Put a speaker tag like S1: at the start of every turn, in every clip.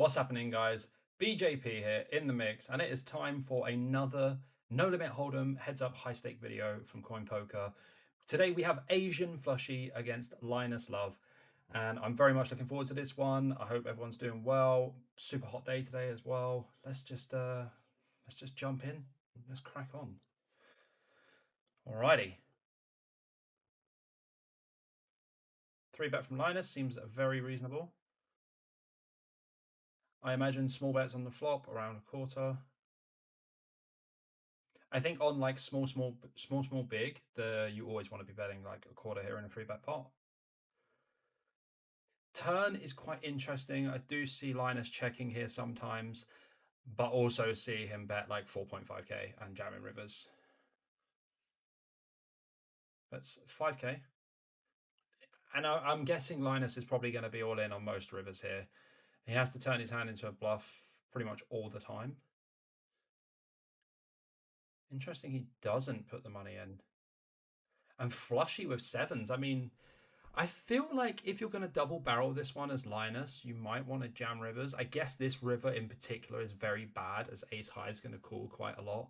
S1: What's happening, guys? BJP here in the mix, and it is time for another No Limit Hold'em heads up high stake video from CoinPoker. Today we have AsianFlushie against LLinusLLove, and I'm very much looking forward to this one. I hope everyone's doing well. Super hot day today as well. Let's just jump in. Let's crack on. Alrighty. 3-bet from Linus seems very reasonable. I imagine small bets on the flop around a quarter. I think on like small, big, you always want to be betting like a quarter here in a 3-bet pot. Turn is quite interesting. I do see Linus checking here sometimes, but also see him bet like 4.5k and jamming rivers. That's 5k. And I'm guessing Linus is probably going to be all in on most rivers here. He has to turn his hand into a bluff pretty much all the time. Interesting, he doesn't put the money in. And Flushie with sevens. I mean, I feel like if you're going to double barrel this one as Linus, you might want to jam rivers. I guess this river in particular is very bad, as ace high is going to call quite a lot.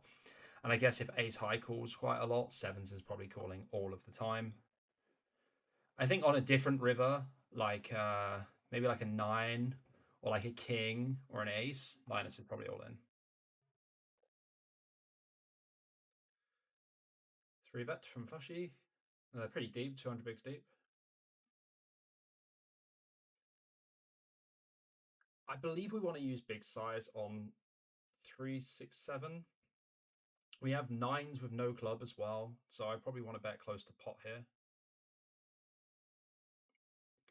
S1: And I guess if ace high calls quite a lot, sevens is probably calling all of the time. I think on a different river, like maybe like a 9 or like a king or an ace, Linus is probably all in. 3-bet from Flushie. Pretty deep, 200 bigs deep. I believe we want to use big size on 3, 6, 7. We have 9s with no club as well, so I probably want to bet close to pot here.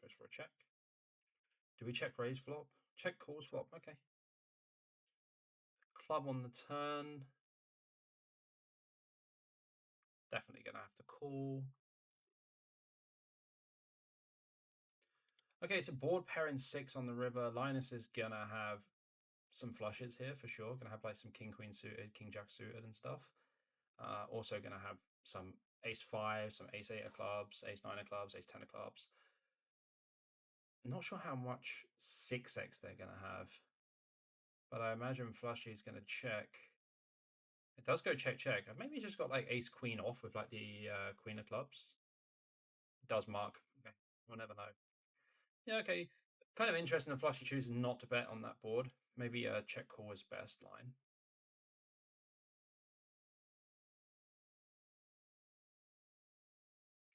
S1: Goes for a check. Do we check raise flop? Check calls flop, okay. Club on the turn. Definitely going to have to call. Okay, so board pairing 6 on the river. Linus is going to have some flushes here for sure. Going to have like some king queen suited, king jack suited and stuff. Also going to have some ace 5, some ace 8 of clubs, ace 9 of clubs, ace 10 of clubs. Not sure how much 6x they're going to have, but I imagine Flushie is going to check. It does go check, check. Maybe he's just got like ace queen off with like the queen of clubs. It does mark. Okay, we'll never know. Yeah, okay. Kind of interesting that Flushie chooses not to bet on that board. Maybe a check call is best line.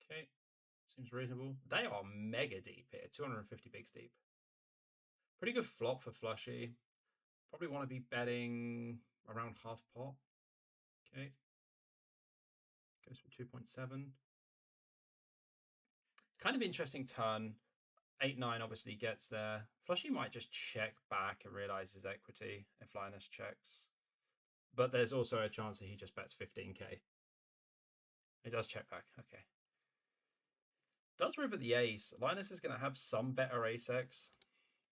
S1: Okay, seems reasonable. They are mega deep here, 250 bigs deep. Pretty good flop for Flushie. Probably want to be betting around half pot. Okay. Goes for 2.7. Kind of interesting turn. 8-9 obviously gets there. Flushie might just check back and realize his equity if Linus checks. But there's also a chance that he just bets 15k. He does check back. Okay. Does river the ace. Linus is going to have some better ace-x.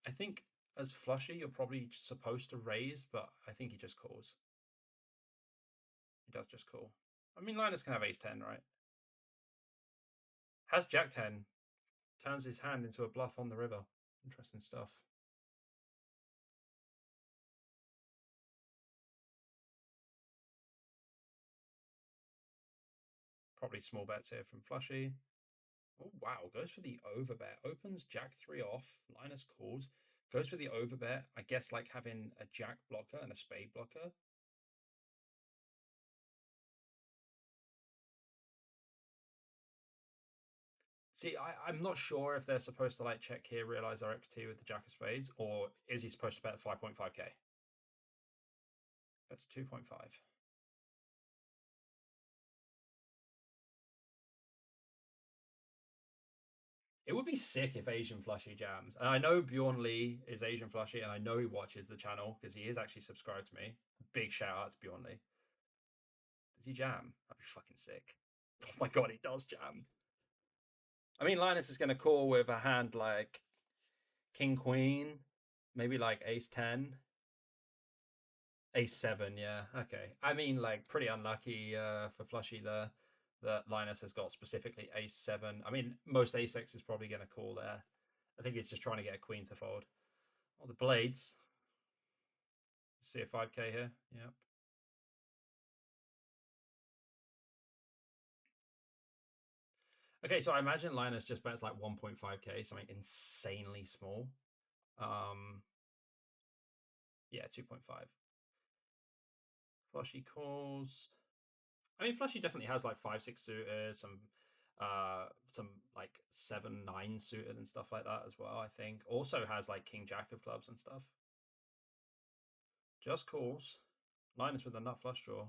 S1: I think as Flushie, you're probably supposed to raise, but I think he just calls. He does just call. I mean, Linus can have ace-10, right? Has jack-10. Turns his hand into a bluff on the river. Interesting stuff. Probably small bets here from Flushie. Oh, wow. Goes for the overbet. Opens jack-3 off. Linus calls. Goes for the overbet. I guess like having a jack blocker and a spade blocker. See, I'm not sure if they're supposed to like check here, realize their equity with the jack of spades, or is he supposed to bet 5.5k? That's 2.5. It would be sick if AsianFlushie jams. And I know Bjorn Lee is AsianFlushie, and I know he watches the channel because he is actually subscribed to me. Big shout out to Bjorn Lee. Does he jam? That'd be fucking sick. Oh my god, he does jam. I mean, Linus is going to call with a hand like King Queen, maybe like Ace 10. Ace 7, yeah. Okay. I mean, like, pretty unlucky for Flushie there that Linus has got specifically Ace 7. I mean, most Ace X is probably going to call there. I think it's just trying to get a queen to fold. Oh, the blades. See a 5k here. Yep. Okay, so I imagine Linus just bets like 1.5k, something insanely small. Yeah, 2.5. Flushie calls. I mean, Flushie definitely has like 5-6 suited, some like 7-9 suited and stuff like that as well. I think also has like king jack of clubs and stuff. Just calls. Linus with a nut flush draw.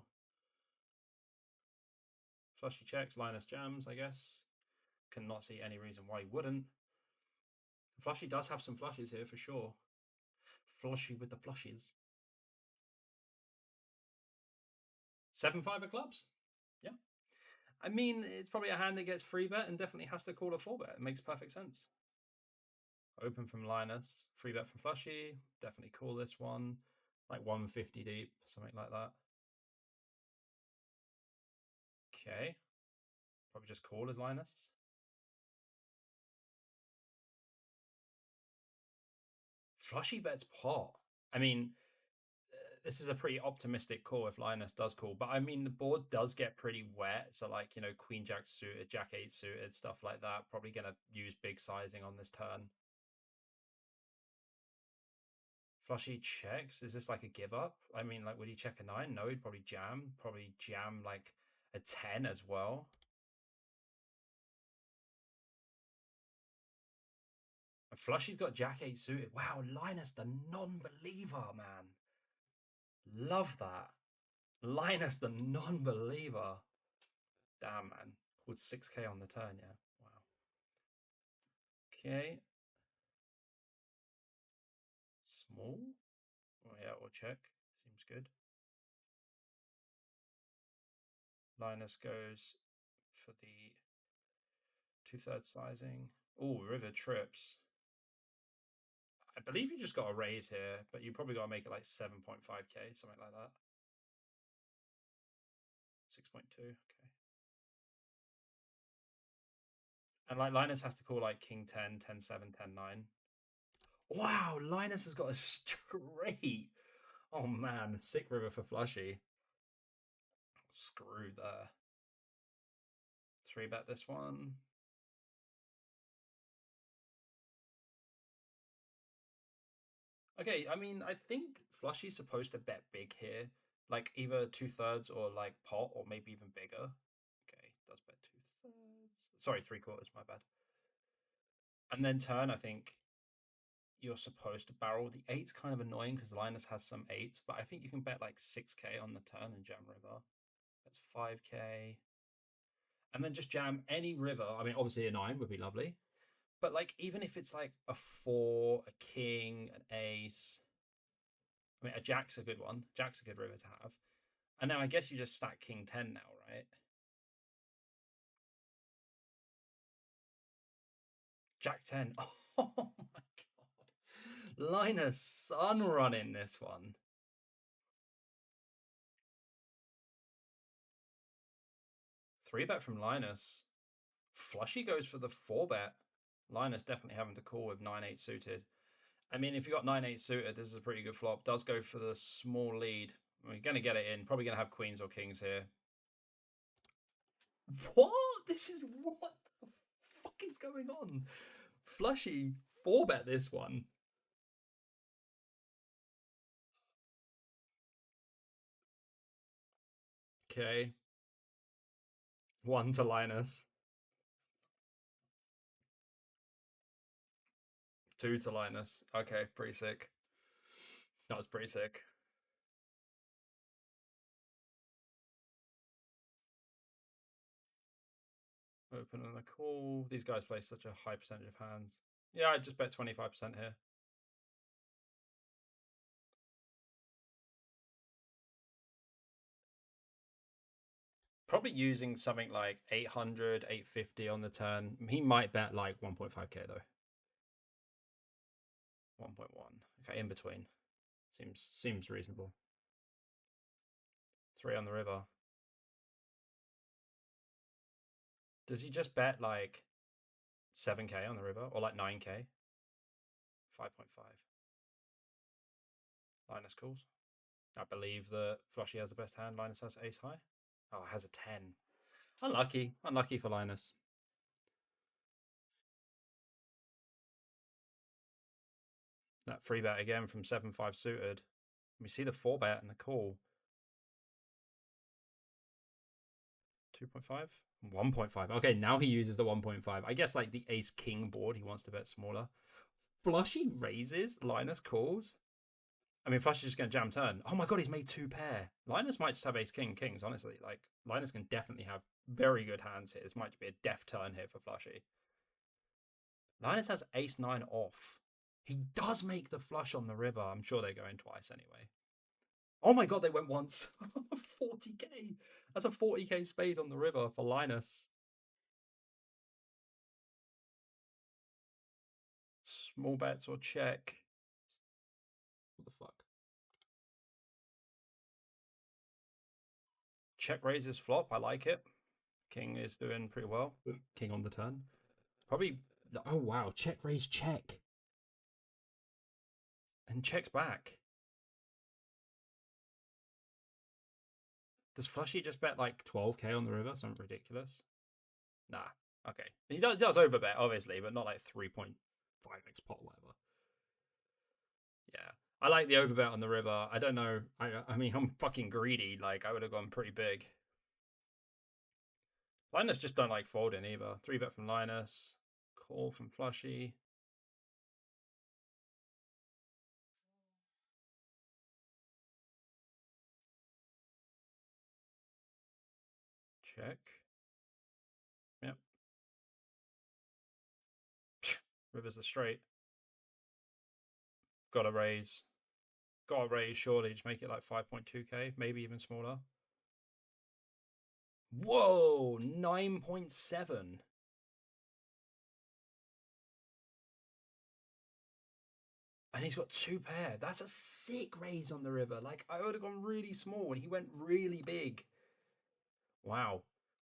S1: Flushie checks. Linus jams. I guess. Cannot see any reason why he wouldn't. Flushie does have some flushes here for sure. Flushie with the flushes. 7-5 of clubs. Yeah. I mean, it's probably a hand that gets free bet and definitely has to call a 4-bet. It makes perfect sense. Open from Linus, free bet from Flushie. Definitely call this one. Like 150 deep, something like that. Okay. Probably just call as Linus. Flushie bets pot. I mean, this is a pretty optimistic call if Linus does call, but I mean, the board does get pretty wet. So, like, you know, Queen Jack suited, Jack 8 suited, stuff like that. Probably going to use big sizing on this turn. Flushie checks. Is this like a give up? I mean, like, would he check a 9? No, he'd probably jam. Probably jam like a 10 as well. And Flushie's got Jack 8 suited. Wow, Linus the non-believer, man. Love that. Linus the non-believer. Damn, man. Called 6k on the turn, yeah. Wow. Okay. Small? Oh, yeah, we'll check. Seems good. Linus goes for the 2/3 sizing. Oh, river trips. I believe you just got a raise here, but you probably got to make it like 7.5k, something like that. 6.2, okay. And like Linus has to call like king 10, 10 7, 10 9. Wow, Linus has got a straight. Oh man, sick river for Flushie. Screw there. 3-bet this one. Okay, I mean, I think Flushie's supposed to bet big here, like either 2/3 or like pot, or maybe even bigger. Okay, does bet 2/3. Sorry, 3/4. My bad. And then turn, I think you're supposed to barrel. The 8's kind of annoying because Linus has some 8s, but I think you can bet like 6k on the turn and jam river. That's 5k. And then just jam any river. I mean, obviously a 9 would be lovely. But like, even if it's like a 4, a king, an ace, I mean, a jack's a good one. Jack's a good river to have. And now I guess you just stack king 10 now, right? Jack 10. Oh my god. Linus sun running this one. 3-bet from Linus. Flushie goes for the 4-bet. Linus definitely having to call with 9-8 suited. I mean, if you got 9-8 suited, this is a pretty good flop. Does go for the small lead. We're going to get it in. Probably going to have queens or kings here. What? This is what the fuck is going on? Flushie 4-bet this one. Okay. 1 to Linus. 2 to Linus. Okay, pretty sick. That was pretty sick. Open and a call. These guys play such a high percentage of hands. Yeah, I just bet 25% here. Probably using something like 800, 850 on the turn. He might bet like 1.5k though. 1.1. Okay, in between. Seems reasonable. 3 on the river. Does he just bet like 7k on the river or like 9k? 5.5. Linus calls. I believe that Flushie has the best hand. Linus has ace high. Oh, it has a 10. Unlucky. Unlucky for Linus. That free bet again from 7-5 suited. We see the 4-bet and the call. 2.5? 1.5. Okay, now he uses the 1.5. I guess like the ace-king board, he wants to bet smaller. Flushie raises. Linus calls. I mean, Flushie's just going to jam turn. Oh my god, he's made 2 pair. Linus might just have ace-king kings, honestly. Like, Linus can definitely have very good hands here. This might be a deft turn here for Flushie. Linus has ace-9 off. He does make the flush on the river. I'm sure they're going twice anyway. Oh my god, they went once. 40k. That's a 40k spade on the river for Linus. Small bets or check. What the fuck? Check raises flop. I like it. King is doing pretty well. King on the turn. Probably. Oh wow. Check raise check. And checks back. Does Flushie just bet like 12k on the river? Something ridiculous? Nah. Okay. He does overbet, obviously, but not like 3.5x pot, whatever. Yeah. I like the overbet on the river. I don't know. I mean, I'm fucking greedy. Like, I would have gone pretty big. Linus just don't like folding either. 3-bet from Linus. Call from Flushie. Check. Yep. River's the straight. Gotta raise. Gotta raise, surely. Just make it like 5.2k, maybe even smaller. Whoa, 9.7. And he's got 2 pair. That's a sick raise on the river. Like, I would have gone really small and he went really big. Wow.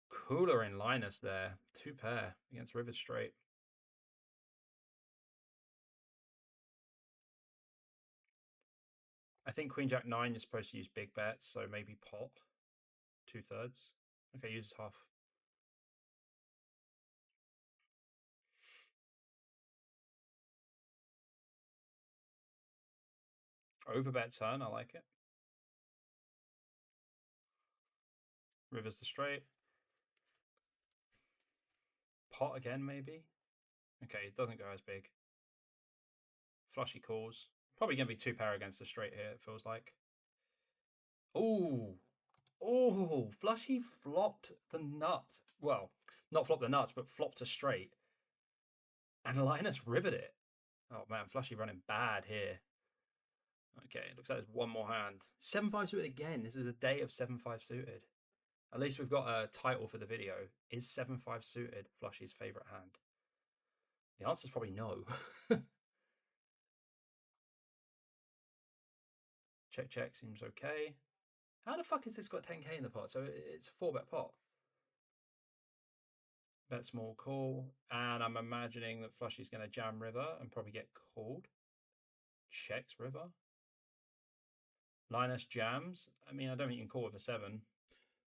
S1: Cooler in Linus there. 2 pair against river straight. I think Queen Jack 9 you're supposed to use big bets, so maybe pot 2/3. Okay, use half. Overbet turn, I like it. River's the straight. Pot again, maybe. Okay, it doesn't go as big. Flushie calls. Probably going to be 2 pair against the straight here, it feels like. Oh, Flushie flopped the nut. Well, not flopped the nuts, but flopped a straight. And Linus rivered it. Oh man, Flushie running bad here. Okay, it looks like there's one more hand. 7-5 suited again. This is a day of 7-5 suited. At least we've got a title for the video. Is 7-5 suited Flushie's favorite hand? The answer is probably no. Check seems okay. How the fuck has this got 10k in the pot? So it's a 4-bet pot. Bet small call. And I'm imagining that Flushie's going to jam river and probably get called. Checks river. Linus jams. I mean, I don't think you can call with a 7.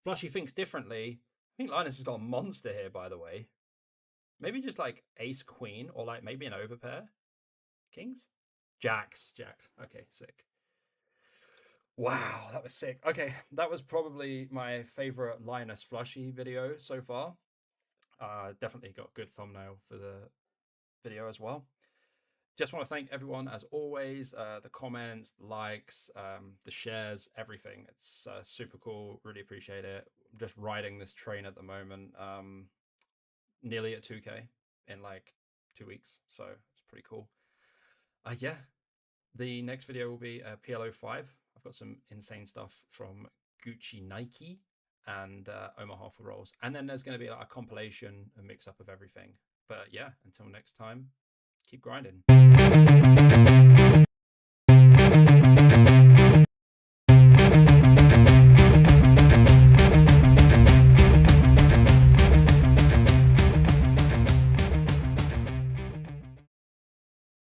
S1: Flushie thinks differently. I think Linus has got a monster here, by the way. Maybe just like ace queen or like maybe an overpair. Kings? Jacks. Okay, sick. Wow, that was sick. Okay, that was probably my favorite Linus Flushie video so far. Definitely got a good thumbnail for the video as well. Just want to thank everyone as always, the comments, the likes, the shares, everything. It's super cool. Really appreciate it. I'm just riding this train at the moment. Nearly at 2k in like 2 weeks, so it's pretty cool. Yeah, the next video will be PLO 5. I've got some insane stuff from Gucci, Nike, and Omaha for rolls, and then there's going to be like a compilation, a mix up of everything. But yeah, until next time, keep grinding.